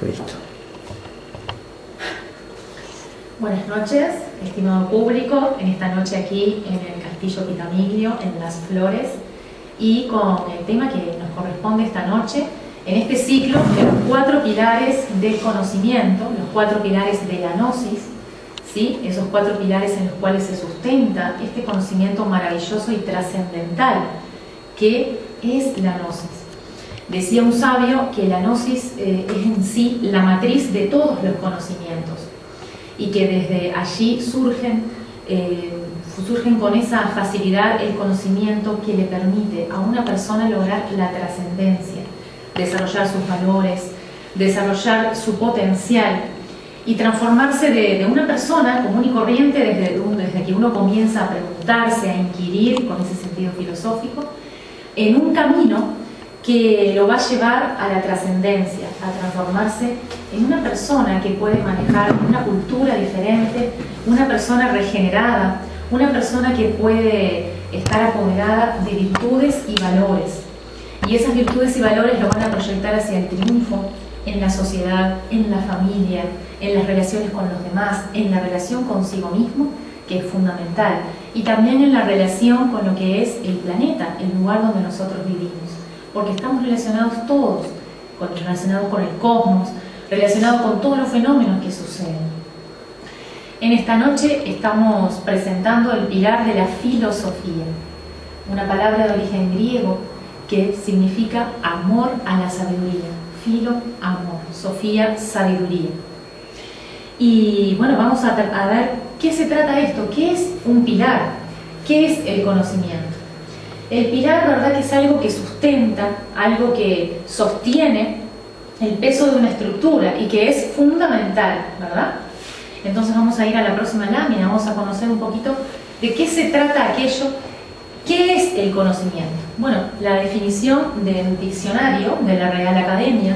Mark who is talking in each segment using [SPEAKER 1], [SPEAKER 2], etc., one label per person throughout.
[SPEAKER 1] Listo.
[SPEAKER 2] Buenas noches, estimado público, en esta noche aquí en el Castillo Pitamiglio, en Las Flores, y con el tema que nos corresponde esta noche, en este ciclo de los 4 pilares del conocimiento, los 4 pilares de la gnosis, ¿sí? Esos 4 pilares en los cuales se sustenta este conocimiento maravilloso y trascendental que es la gnosis. Decía un sabio que la gnosis es en sí la matriz de todos los conocimientos y que desde allí surgen con esa facilidad el conocimiento que le permite a una persona lograr la trascendencia, desarrollar sus valores, desarrollar su potencial y transformarse de una persona común y corriente desde que uno comienza a preguntarse, a inquirir con ese sentido filosófico, en un camino que lo va a llevar a la trascendencia, a transformarse en una persona que puede manejar una cultura diferente, una persona regenerada, una persona que puede estar apoderada de virtudes y valores. Y esas virtudes y valores lo van a proyectar hacia el triunfo en la sociedad, en la familia, en las relaciones con los demás, en la relación consigo mismo, que es fundamental, y también en la relación con lo que es el planeta, el lugar donde nosotros vivimos. Porque estamos relacionados todos, relacionados con el cosmos, relacionados con todos los fenómenos que suceden. En esta noche estamos presentando el pilar de la filosofía, una palabra de origen griego que significa amor a la sabiduría. Filo, amor, sofía, sabiduría. Y bueno, vamos a ver qué se trata esto, qué es un pilar, qué es el conocimiento. El pilar, verdad, que es algo que sustenta, algo que sostiene el peso de una estructura y que es fundamental, ¿verdad? Entonces vamos a ir a la próxima lámina, vamos a conocer un poquito de qué se trata aquello, qué es el conocimiento. Bueno, la definición del diccionario de la Real Academia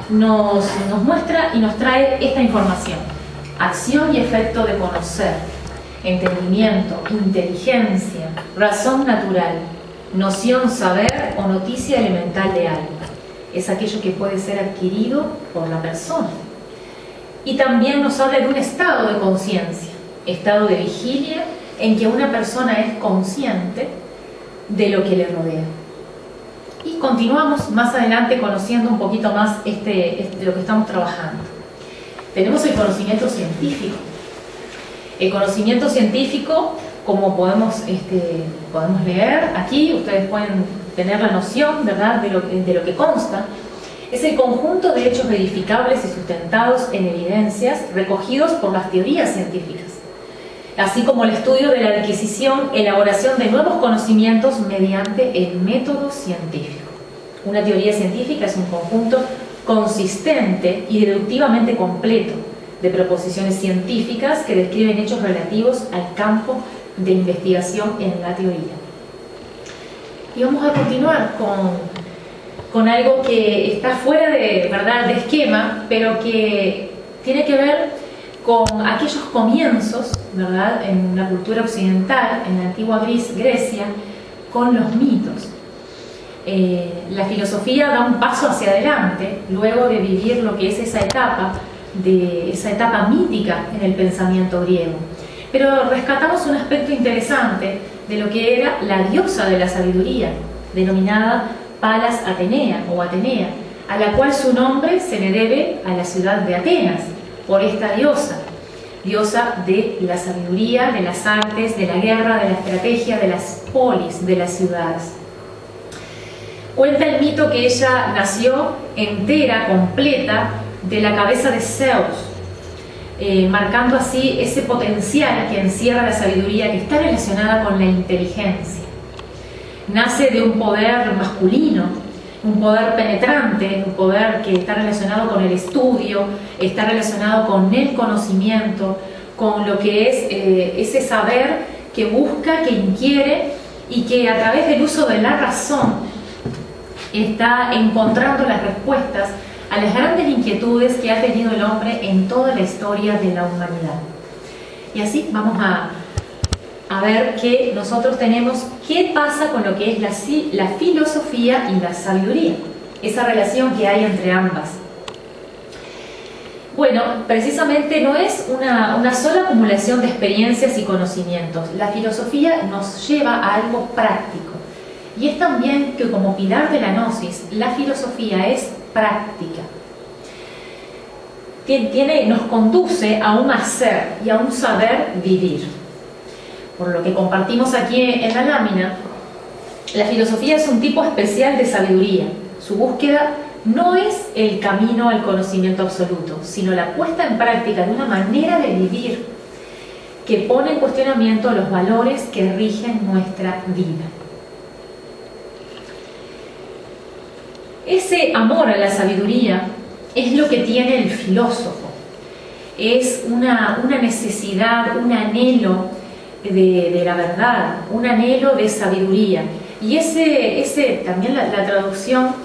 [SPEAKER 2] nos muestra y nos trae esta información: acción y efecto de conocer, entendimiento, inteligencia, razón natural, noción, saber o noticia elemental de algo. Es aquello que puede ser adquirido por la persona. Y también nos habla de un estado de conciencia, estado de vigilia, en que una persona es consciente de lo que le rodea. Y continuamos más adelante conociendo un poquito más lo que estamos trabajando. Tenemos el conocimiento científico. El conocimiento científico, como podemos leer aquí, ustedes pueden tener la noción, ¿verdad?, de lo que consta. Es el conjunto de hechos verificables y sustentados en evidencias recogidos por las teorías científicas, así como el estudio de la adquisición, elaboración de nuevos conocimientos mediante el método científico. Una teoría científica es un conjunto consistente y deductivamente completo de proposiciones científicas que describen hechos relativos al campo de investigación en la teoría. Y vamos a continuar con algo que está fuera de esquema, pero que tiene que ver con aquellos comienzos, ¿verdad?, en la cultura occidental, en la antigua Grecia, con los mitos. La filosofía da un paso hacia adelante luego de vivir lo que es esa etapa mítica en el pensamiento griego. Pero rescatamos un aspecto interesante de lo que era la diosa de la sabiduría, denominada Palas Atenea o Atenea, a la cual su nombre se le debe a la ciudad de Atenas, por esta diosa de la sabiduría, de las artes, de la guerra, de la estrategia, de las polis, de las ciudades. Cuenta el mito que ella nació entera, completa, de la cabeza de Zeus, marcando así ese potencial que encierra la sabiduría, que está relacionada con la inteligencia. Nace de un poder masculino, un poder penetrante, un poder que está relacionado con el estudio, está relacionado con el conocimiento, con lo que es ese saber que busca, que inquiere y que a través del uso de la razón está encontrando las respuestas a las grandes inquietudes que ha tenido el hombre en toda la historia de la humanidad. Y así vamos a ver que nosotros tenemos qué pasa con lo que es la filosofía y la sabiduría, esa relación que hay entre ambas. Bueno, precisamente no es una sola acumulación de experiencias y conocimientos. La filosofía nos lleva a algo práctico. Y es también que como pilar de la gnosis, la filosofía es práctica. Nos conduce a un hacer y a un saber vivir. Por lo que compartimos aquí en la lámina, la filosofía es un tipo especial de sabiduría. Su búsqueda no es el camino al conocimiento absoluto, sino la puesta en práctica de una manera de vivir que pone en cuestionamiento los valores que rigen nuestra vida. Ese amor a la sabiduría es lo que tiene el filósofo. Es una necesidad, un anhelo de la verdad, un anhelo de sabiduría. Y también la traducción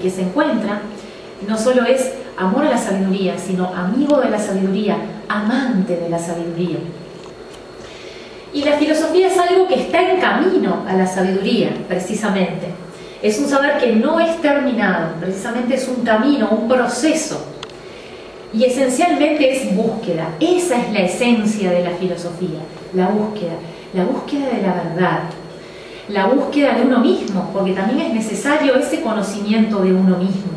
[SPEAKER 2] que se encuentra no solo es amor a la sabiduría, sino amigo de la sabiduría, amante de la sabiduría. Y la filosofía es algo que está en camino a la sabiduría, precisamente. Es un saber que no es terminado, precisamente es un camino, un proceso. Y esencialmente es búsqueda. Esa es la esencia de la filosofía, la búsqueda de la verdad. La búsqueda de uno mismo, porque también es necesario ese conocimiento de uno mismo.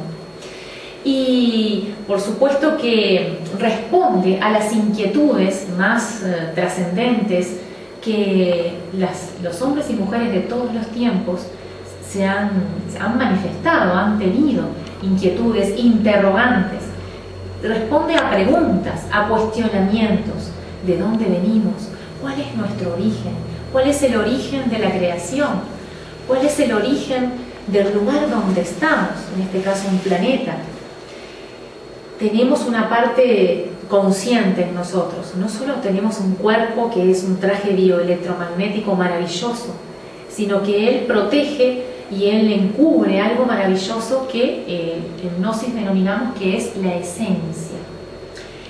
[SPEAKER 2] Y por supuesto que responde a las inquietudes más trascendentes que los hombres y mujeres de todos los tiempos se han manifestado, han tenido inquietudes, interrogantes. Responde a preguntas, a cuestionamientos. ¿De dónde venimos? ¿Cuál es nuestro origen? ¿Cuál es el origen de la creación? ¿Cuál es el origen del lugar donde estamos? En este caso, un planeta. Tenemos una parte consciente en nosotros. No solo tenemos un cuerpo que es un traje bioelectromagnético maravilloso, sino que él protege y él encubre algo maravilloso que en Gnosis denominamos que es la esencia.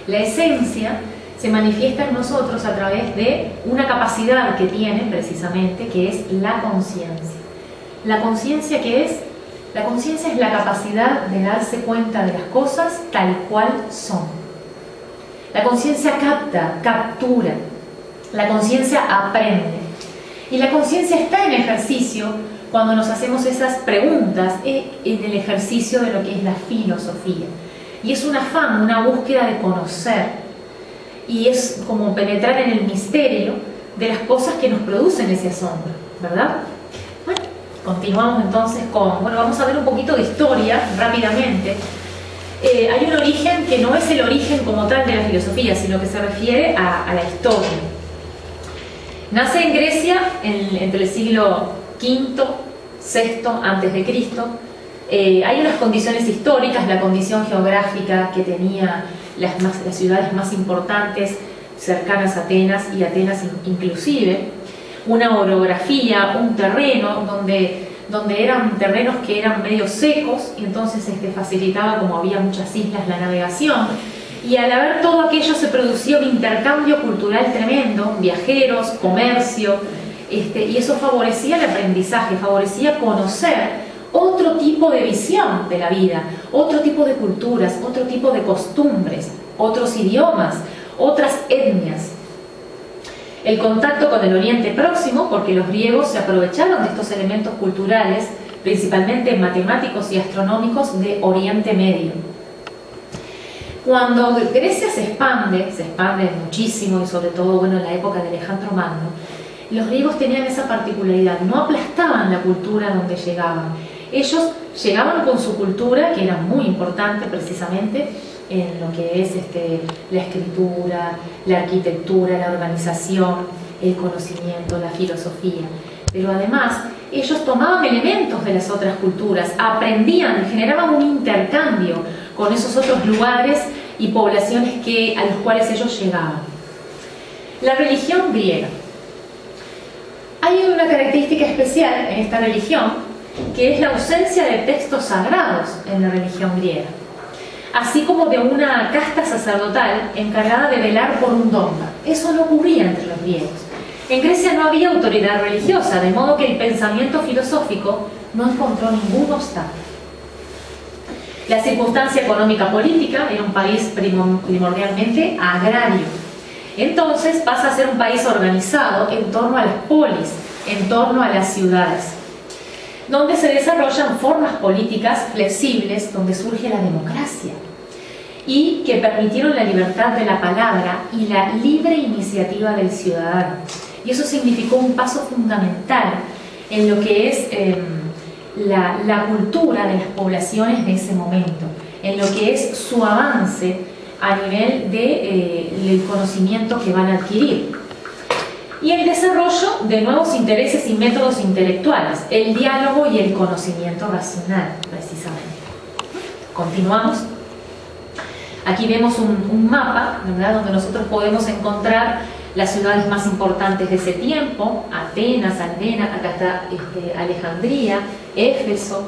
[SPEAKER 2] La esencia se manifiesta en nosotros a través de una capacidad que tiene precisamente, que es la conciencia. ¿La conciencia qué es? La conciencia es la capacidad de darse cuenta de las cosas tal cual son. La conciencia captura. La conciencia aprende. Y la conciencia está en ejercicio cuando nos hacemos esas preguntas en el ejercicio de lo que es la filosofía. Y es un afán, una búsqueda de conocer. Y es como penetrar en el misterio de las cosas que nos producen ese asombro, ¿verdad? Bueno, continuamos entonces vamos a ver un poquito de historia rápidamente. Hay un origen que no es el origen como tal de la filosofía, sino que se refiere a la historia. Nace en Grecia entre el siglo V, VI antes de Cristo. Hay unas condiciones históricas, la condición geográfica que tenía las ciudades más importantes cercanas a Atenas y Atenas inclusive, una orografía, un terreno donde eran terrenos que eran medio secos y entonces facilitaba, como había muchas islas, la navegación. Y al haber todo aquello se producía un intercambio cultural tremendo, viajeros, comercio, y eso favorecía el aprendizaje, favorecía conocer otro tipo de visión de la vida, otro tipo de culturas, otro tipo de costumbres, otros idiomas, otras etnias. El contacto con el Oriente Próximo, porque los griegos se aprovecharon de estos elementos culturales, principalmente matemáticos y astronómicos de Oriente Medio. Cuando Grecia se expande muchísimo, y sobre todo en la época de Alejandro Magno, los griegos tenían esa particularidad, no aplastaban la cultura donde llegaban. Ellos llegaban con su cultura, que era muy importante precisamente en lo que es la escritura, la arquitectura, la organización, el conocimiento, la filosofía. Pero además, ellos tomaban elementos de las otras culturas, aprendían, generaban un intercambio con esos otros lugares y poblaciones a los cuales ellos llegaban. La religión griega. Hay una característica especial en esta religión, que es la ausencia de textos sagrados en la religión griega, así como de una casta sacerdotal encargada de velar por un dogma. Eso no ocurría entre los griegos. En Grecia no había autoridad religiosa, de modo que el pensamiento filosófico no encontró ningún obstáculo. La circunstancia económica política, era un país primordialmente agrario. Entonces pasa a ser un país organizado en torno a las polis, en torno a las ciudades, donde se desarrollan formas políticas flexibles, donde surge la democracia, y que permitieron la libertad de la palabra y la libre iniciativa del ciudadano. Y eso significó un paso fundamental en lo que es la cultura de las poblaciones de ese momento, en lo que es su avance a nivel del conocimiento que van a adquirir. Y el desarrollo de nuevos intereses y métodos intelectuales, el diálogo y el conocimiento racional, precisamente. Continuamos. Aquí vemos un mapa, ¿verdad?, donde nosotros podemos encontrar las ciudades más importantes de ese tiempo: Atenas, Almena, acá está Alejandría, Éfeso,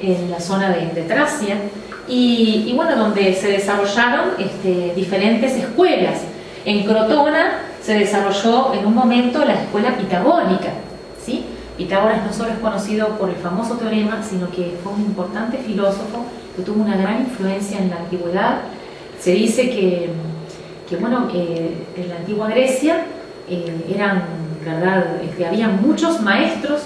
[SPEAKER 2] en la zona de Tracia, y bueno, donde se desarrollaron diferentes escuelas. En Crotona se desarrolló en un momento la escuela pitagórica, ¿sí? Pitágoras no solo es conocido por el famoso teorema, sino que fue un importante filósofo que tuvo una gran influencia en la antigüedad. Se dice que bueno, en la antigua Grecia había muchos maestros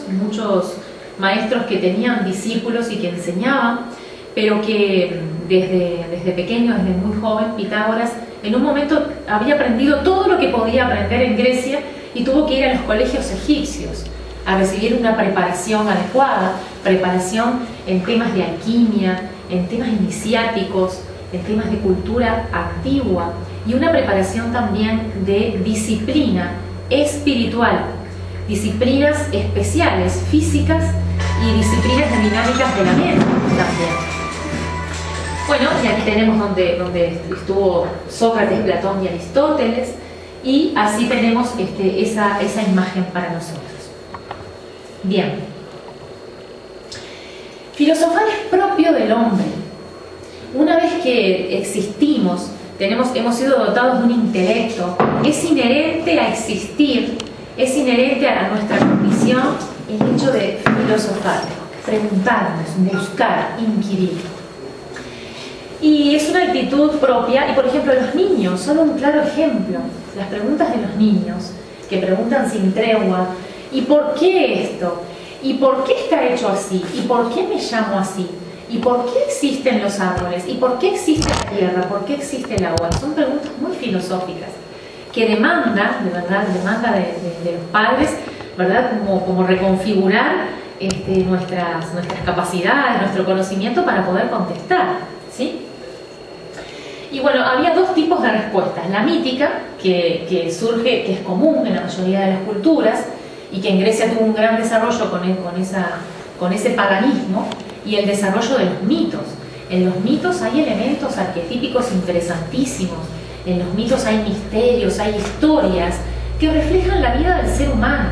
[SPEAKER 2] que tenían discípulos y que enseñaban, pero que desde pequeño, desde muy joven, Pitágoras en un momento había aprendido todo lo que podía aprender en Grecia y tuvo que ir a los colegios egipcios a recibir una preparación adecuada, preparación en temas de alquimia, en temas iniciáticos, en temas de cultura antigua, y una preparación también de disciplina espiritual, disciplinas especiales, físicas, y disciplinas de dinámicas de la mente también. Bueno, y aquí tenemos donde estuvo Sócrates, Platón y Aristóteles, y así tenemos esa imagen para nosotros. Bien. Filosofar es propio del hombre. Una vez que existimos, hemos sido dotados de un intelecto, es inherente a existir, es inherente a nuestra condición el hecho de filosofar, preguntarnos, buscar, inquirir. Y es una actitud propia, y por ejemplo los niños son un claro ejemplo. Las preguntas de los niños, que preguntan sin tregua: ¿y por qué esto? ¿Y por qué está hecho así? ¿Y por qué me llamo así? ¿Y por qué existen los árboles? ¿Y por qué existe la tierra? ¿Por qué existe el agua? Son preguntas muy filosóficas que demanda de los padres, ¿verdad?, como reconfigurar nuestras capacidades, nuestro conocimiento para poder contestar, ¿sí? Y bueno, había dos tipos de respuestas: la mítica, que surge, que es común en la mayoría de las culturas, y que en Grecia tuvo un gran desarrollo con ese paganismo, y el desarrollo de los mitos. En los mitos hay elementos arquetípicos interesantísimos, en los mitos hay misterios, hay historias que reflejan la vida del ser humano,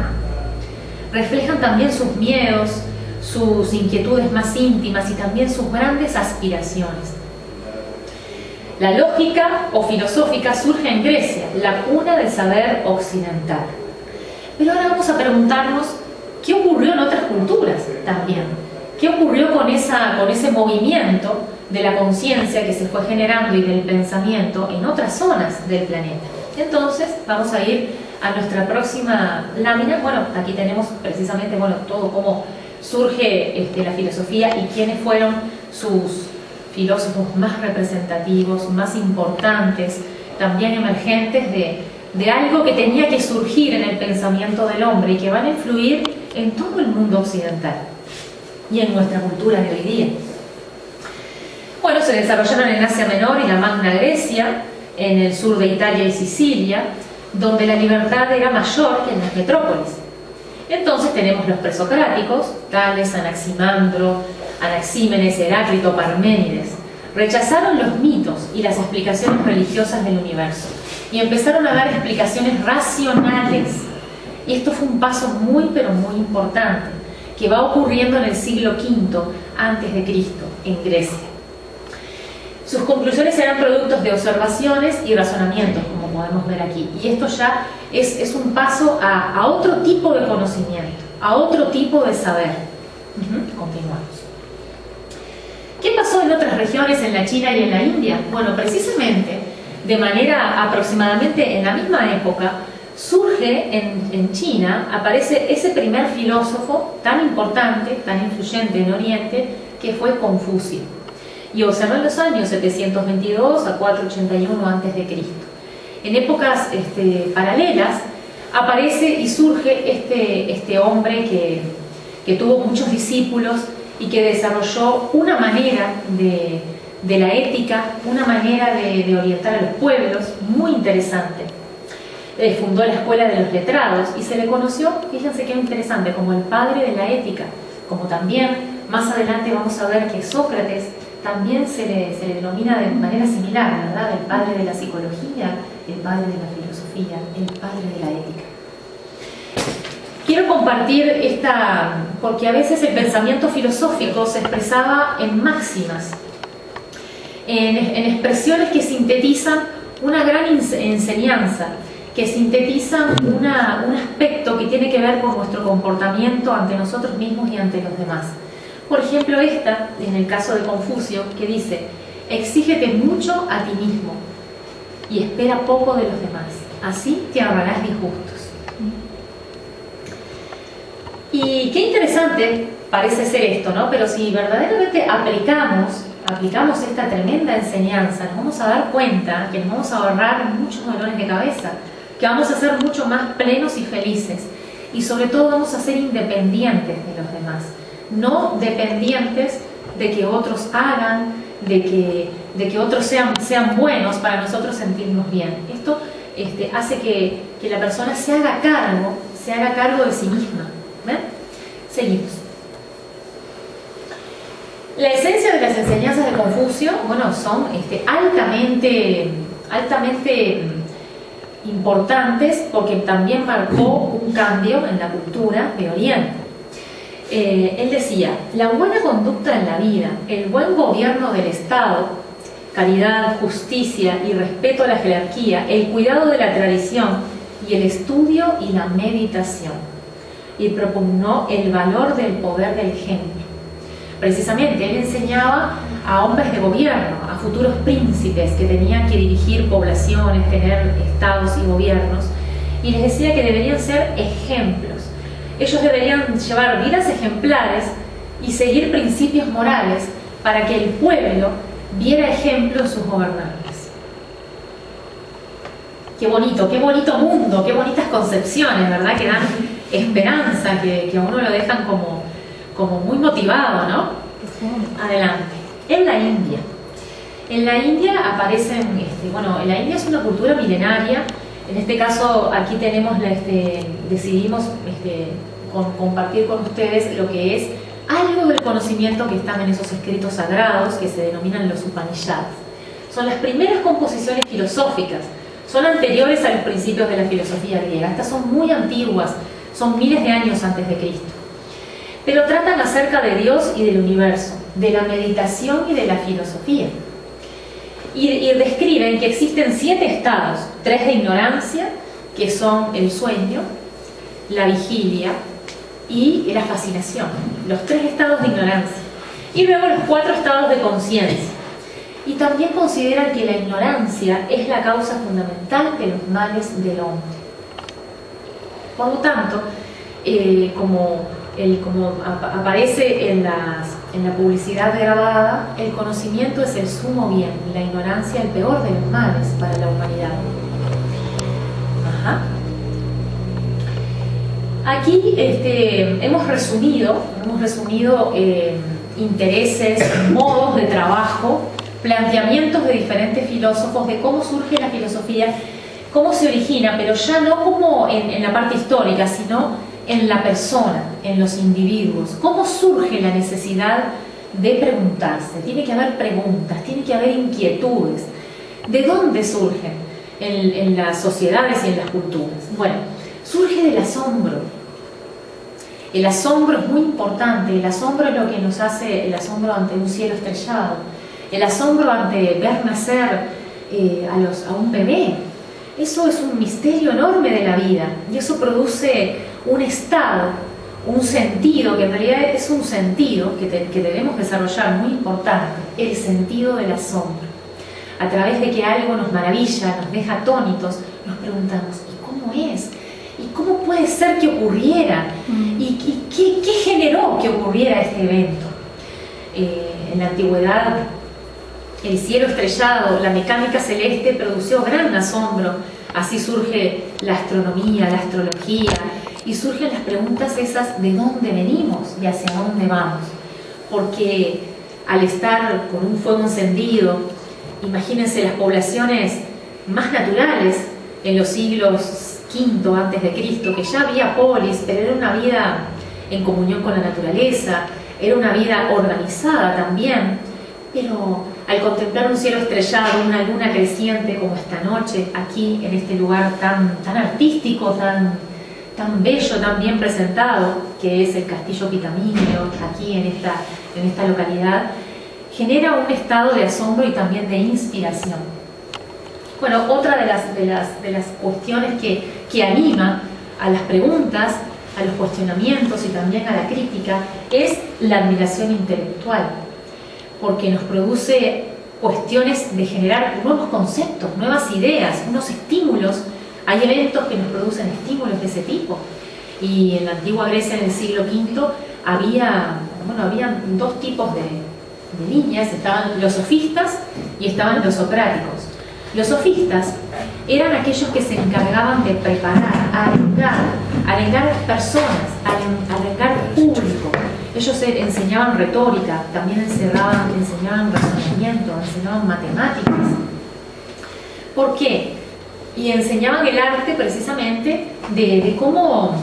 [SPEAKER 2] reflejan también sus miedos, sus inquietudes más íntimas y también sus grandes aspiraciones. La lógica o filosófica surge en Grecia, la cuna del saber occidental. Pero ahora vamos a preguntarnos qué ocurrió en otras culturas también. ¿Qué ocurrió con ese movimiento de la conciencia que se fue generando y del pensamiento en otras zonas del planeta? Entonces vamos a ir a nuestra próxima lámina. Bueno, aquí tenemos precisamente todo cómo surge la filosofía y quiénes fueron sus filósofos más representativos, más importantes, también emergentes de algo que tenía que surgir en el pensamiento del hombre y que van a influir en todo el mundo occidental y en nuestra cultura de hoy día. Bueno, se desarrollaron en Asia Menor y la Magna Grecia, en el sur de Italia y Sicilia, donde la libertad era mayor que en las metrópolis. Entonces tenemos los presocráticos, Tales, Anaximandro, Anaxímenes, Heráclito, Parménides. Rechazaron los mitos y las explicaciones religiosas del universo y empezaron a dar explicaciones racionales. Y esto fue un paso muy, pero muy importante, que va ocurriendo en el siglo V a.C. en Grecia. Sus conclusiones eran productos de observaciones y razonamientos, como podemos ver aquí. Y esto ya es un paso a otro tipo de conocimiento, a otro tipo de saber. Continuamos. ¿Qué pasó en otras regiones, en la China y en la India? Bueno, precisamente, de manera aproximadamente en la misma época, surge en China, aparece ese primer filósofo tan importante, tan influyente en Oriente, que fue Confucio. Y observó en los años 722 a 481 a.C. En épocas paralelas, aparece y surge este hombre que tuvo muchos discípulos y que desarrolló una manera de la ética, una manera de orientar a los pueblos muy interesante. Fundó la Escuela de los Letrados y se le conoció, fíjense qué interesante, como el padre de la ética, como también más adelante vamos a ver que Sócrates también se le denomina de manera similar, ¿verdad? El padre de la psicología, el padre de la filosofía, el padre de la ética. Quiero compartir porque a veces el pensamiento filosófico se expresaba en máximas, en expresiones que sintetizan una gran enseñanza, que sintetizan un aspecto que tiene que ver con nuestro comportamiento ante nosotros mismos y ante los demás. Por ejemplo, en el caso de Confucio, que dice: exígete mucho a ti mismo y espera poco de los demás, así te ahorrarás disgustos. Y qué interesante parece ser esto, ¿no? Pero si verdaderamente aplicamos esta tremenda enseñanza, nos vamos a dar cuenta que nos vamos a ahorrar muchos dolores de cabeza, que vamos a ser mucho más plenos y felices, y sobre todo vamos a ser independientes de los demás, no dependientes de que otros hagan, de que otros sean buenos para nosotros sentirnos bien. Esto hace que la persona se haga cargo de sí misma. ¿Ven? Seguimos. La esencia de las enseñanzas de Confucio, bueno, son altamente importantes, porque también marcó un cambio en la cultura de Oriente. Él decía: la buena conducta en la vida, el buen gobierno del Estado, caridad, justicia y respeto a la jerarquía, el cuidado de la tradición y el estudio y la meditación. Y propugnó el valor del poder del ejemplo. Precisamente, él enseñaba a hombres de gobierno, a futuros príncipes que tenían que dirigir poblaciones, tener estados y gobiernos, y les decía que deberían ser ejemplos. Ellos deberían llevar vidas ejemplares y seguir principios morales para que el pueblo viera ejemplo en sus gobernantes. Qué bonito mundo, qué bonitas concepciones, ¿verdad? Que dan esperanza, que a uno lo dejan como muy motivado, ¿no? Adelante. En la India aparecen, la India es una cultura milenaria. En este caso, aquí tenemos, decidimos compartir con ustedes lo que es algo del conocimiento que están en esos escritos sagrados que se denominan los Upanishads. Son las primeras composiciones filosóficas, son anteriores a los principios de la filosofía griega. Estas son muy antiguas, son miles de años antes de Cristo. Pero tratan acerca de Dios y del universo, de la meditación y de la filosofía. Y describen que existen 7 estados, 3 de ignorancia, que son el sueño, la vigilia y la fascinación. Los 3 estados de ignorancia. Y luego los 4 estados de conciencia. Y también consideran que la ignorancia es la causa fundamental de los males del hombre. Por lo tanto, como aparece en la publicidad grabada, el conocimiento es el sumo bien y la ignorancia el peor de los males para la humanidad. Ajá. Aquí hemos resumido intereses, modos de trabajo, planteamientos de diferentes filósofos de cómo surge la filosofía, cómo se origina, pero ya no como en la parte histórica, sino en la persona, en los individuos. ¿Cómo surge la necesidad de preguntarse? Tiene que haber preguntas, tiene que haber inquietudes. ¿De dónde surgen en las sociedades y en las culturas? Bueno, surge del asombro. El asombro es muy importante. El asombro es lo que nos hace el asombro ante un cielo estrellado, el asombro ante ver nacer a un bebé. Eso es un misterio enorme de la vida, y eso produce un estado un sentido, que en realidad es un sentido que debemos desarrollar, muy importante, el sentido del asombro. A través de que algo nos maravilla, nos deja atónitos, nos preguntamos, ¿y cómo es? ¿Y cómo puede ser que ocurriera? ¿Y qué generó que ocurriera este evento? En la antigüedad, el cielo estrellado, la mecánica celeste produció gran asombro. Así surge la astronomía, la astrología, y surgen las preguntas esas de dónde venimos y hacia dónde vamos. Porque al estar con un fuego encendido, imagínense las poblaciones más naturales en los siglos V antes de Cristo, que ya había polis, pero era una vida en comunión con la naturaleza, era una vida organizada también, pero al contemplar un cielo estrellado, una luna creciente como esta noche, aquí en este lugar tan artístico, tan bello, tan bien presentado, que es el Castillo Pitamiglio, aquí en esta localidad, genera un estado de asombro y también de inspiración. Bueno, otra de las cuestiones que anima a las preguntas, a los cuestionamientos y también a la crítica, es la admiración intelectual, porque nos produce cuestiones de generar nuevos conceptos, nuevas ideas, unos estímulos. Hay eventos que nos producen estímulos de ese tipo. Y en la antigua Grecia, en el siglo V, había dos tipos de líneas. Estaban los sofistas y estaban los socráticos. Los sofistas eran aquellos que se encargaban de preparar, arengar personas, arengar público. Ellos enseñaban retórica, también enseñaban razonamiento, enseñaban matemáticas. ¿Por qué? Y enseñaban el arte precisamente de cómo